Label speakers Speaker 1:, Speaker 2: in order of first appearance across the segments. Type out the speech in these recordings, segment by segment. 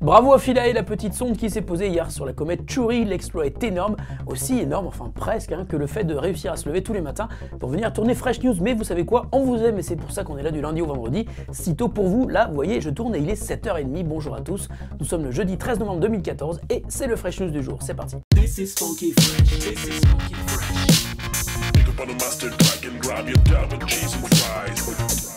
Speaker 1: Bravo à Philae, la petite sonde qui s'est posée hier sur la comète Chury. L'exploit est énorme, aussi énorme, enfin presque, que le fait de réussir à se lever tous les matins pour venir tourner Fresh News. Mais vous savez quoi, on vous aime et c'est pour ça qu'on est là du lundi au vendredi, si tôt pour vous. Là, vous voyez, je tourne et il est 7h30. Bonjour à tous, nous sommes le jeudi 13 novembre 2014 et c'est le Fresh News du jour. C'est parti.
Speaker 2: This is funky fresh. This is funky fresh. Pick up on a mustard pack and grab your dab with cheese and fries.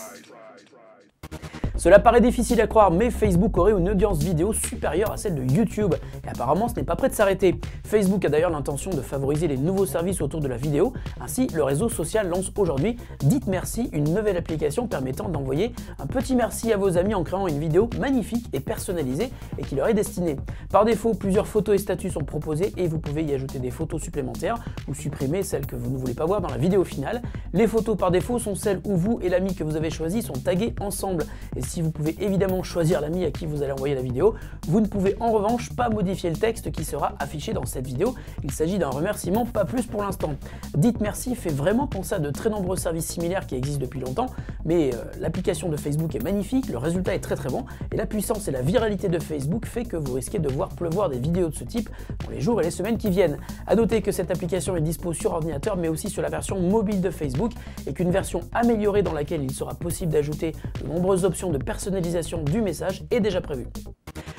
Speaker 1: Cela paraît difficile à croire, mais Facebook aurait une audience vidéo supérieure à celle de YouTube. Et apparemment, ce n'est pas prêt de s'arrêter. Facebook a d'ailleurs l'intention de favoriser les nouveaux services autour de la vidéo. Ainsi, le réseau social lance aujourd'hui Dites Merci, une nouvelle application permettant d'envoyer un petit merci à vos amis en créant une vidéo magnifique et personnalisée et qui leur est destinée. Par défaut, plusieurs photos et statuts sont proposés et vous pouvez y ajouter des photos supplémentaires ou supprimer celles que vous ne voulez pas voir dans la vidéo finale. Les photos par défaut sont celles où vous et l'ami que vous avez choisi sont tagués ensemble. Et si vous pouvez évidemment choisir l'ami à qui vous allez envoyer la vidéo, vous ne pouvez en revanche pas modifier le texte qui sera affiché dans cette vidéo. Il s'agit d'un remerciement, pas plus pour l'instant. Dites Merci fait vraiment penser à de très nombreux services similaires qui existent depuis longtemps, mais l'application de Facebook est magnifique, le résultat est très bon, et la puissance et la viralité de Facebook fait que vous risquez de voir pleuvoir des vidéos de ce type dans les jours et les semaines qui viennent. A noter que cette application est dispo sur ordinateur, mais aussi sur la version mobile de Facebook, et qu'une version améliorée dans laquelle il sera possible d'ajouter de nombreuses options de personnalisation du message est déjà prévue.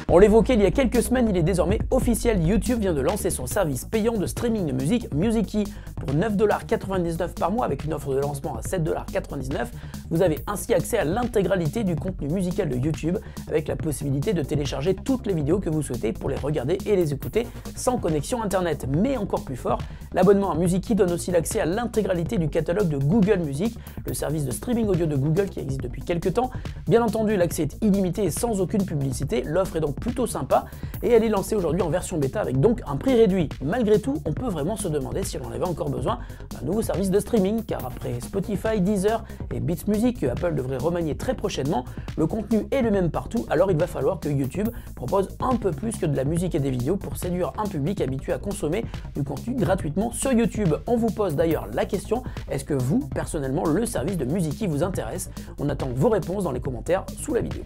Speaker 1: On l'évoquait il y a quelques semaines, il est désormais officiel, YouTube vient de lancer son service payant de streaming de musique Musical.ly pour 9,99$ par mois avec une offre de lancement à 7,99$. Vous avez ainsi accès à l'intégralité du contenu musical de YouTube avec la possibilité de télécharger toutes les vidéos que vous souhaitez pour les regarder et les écouter sans connexion internet. Mais encore plus fort, l'abonnement à Musical.ly donne aussi l'accès à l'intégralité du catalogue de Google Music, le service de streaming audio de Google qui existe depuis quelques temps. Bien entendu, l'accès est illimité et sans aucune publicité, l'offre est donc plutôt sympa et elle est lancée aujourd'hui en version bêta avec donc un prix réduit. Malgré tout, on peut vraiment se demander si l'on avait encore besoin d'un nouveau service de streaming, car après Spotify, Deezer et Beats Music que Apple devrait remanier très prochainement, le contenu est le même partout, alors il va falloir que YouTube propose un peu plus que de la musique et des vidéos pour séduire un public habitué à consommer du contenu gratuitement sur YouTube. On vous pose d'ailleurs la question, est-ce que vous, personnellement, le service de Musical.ly vous intéresse? On attend vos réponses dans les commentaires sous la vidéo.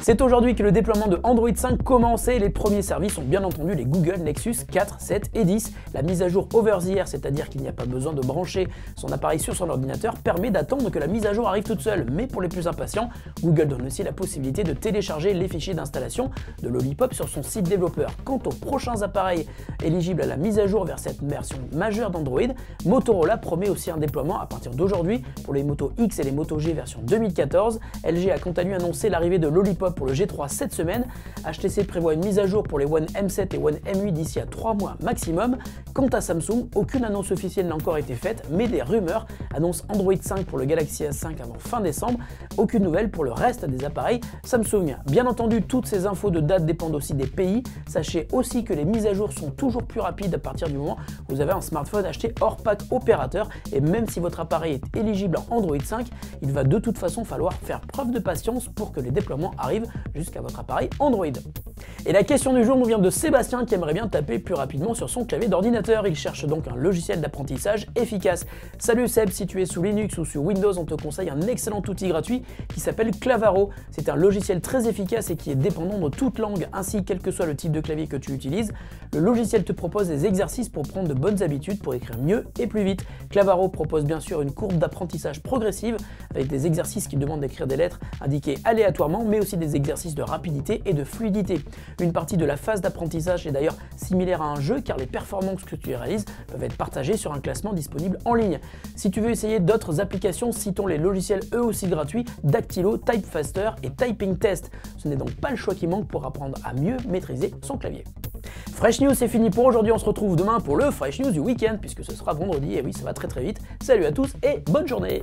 Speaker 1: C'est aujourd'hui que le déploiement de Android 5 commence et les premiers services sont bien entendu les Google Nexus 4, 7 et 10. La mise à jour over the air, c'est-à-dire qu'il n'y a pas besoin de brancher son appareil sur son ordinateur, permet d'attendre que la mise à jour arrive toute seule. Mais pour les plus impatients, Google donne aussi la possibilité de télécharger les fichiers d'installation de Lollipop sur son site développeur. Quant aux prochains appareils éligibles à la mise à jour vers cette version majeure d'Android, Motorola promet aussi un déploiement à partir d'aujourd'hui pour les Moto X et les Moto G version 2014. LG a quant à lui annoncé l'arrivée de Lollipop pour le G3 cette semaine. HTC prévoit une mise à jour pour les One M7 et One M8 d'ici à 3 mois maximum. Quant à Samsung, aucune annonce officielle n'a encore été faite, mais des rumeurs annoncent Android 5 pour le Galaxy S5 avant fin décembre. Aucune nouvelle pour le reste des appareils Samsung. Bien entendu, toutes ces infos de date dépendent aussi des pays. Sachez aussi que les mises à jour sont toujours plus rapides à partir du moment où vous avez un smartphone acheté hors pack opérateur, et même si votre appareil est éligible en Android 5, il va de toute façon falloir faire preuve de patience pour que les déploiements arrivent jusqu'à votre appareil Android. Et la question du jour nous vient de Sébastien qui aimerait bien taper plus rapidement sur son clavier d'ordinateur. Il cherche donc un logiciel d'apprentissage efficace. Salut Seb, si tu es sous Linux ou sur Windows, on te conseille un excellent outil gratuit qui s'appelle Clavaro. C'est un logiciel très efficace et qui est dépendant de toute langue, ainsi quel que soit le type de clavier que tu utilises. Le logiciel te propose des exercices pour prendre de bonnes habitudes pour écrire mieux et plus vite. Clavaro propose bien sûr une courbe d'apprentissage progressive avec des exercices qui demandent d'écrire des lettres indiquées aléatoirement, mais aussi des exercices de rapidité et de fluidité. Une partie de la phase d'apprentissage est d'ailleurs similaire à un jeu car les performances que tu y réalises peuvent être partagées sur un classement disponible en ligne. Si tu veux essayer d'autres applications, citons les logiciels eux aussi gratuits Dactylo, Typefaster et Typing Test. Ce n'est donc pas le choix qui manque pour apprendre à mieux maîtriser son clavier. Fresh News, c'est fini pour aujourd'hui, on se retrouve demain pour le Fresh News du week-end puisque ce sera vendredi, et oui ça va très vite. Salut à tous et bonne journée!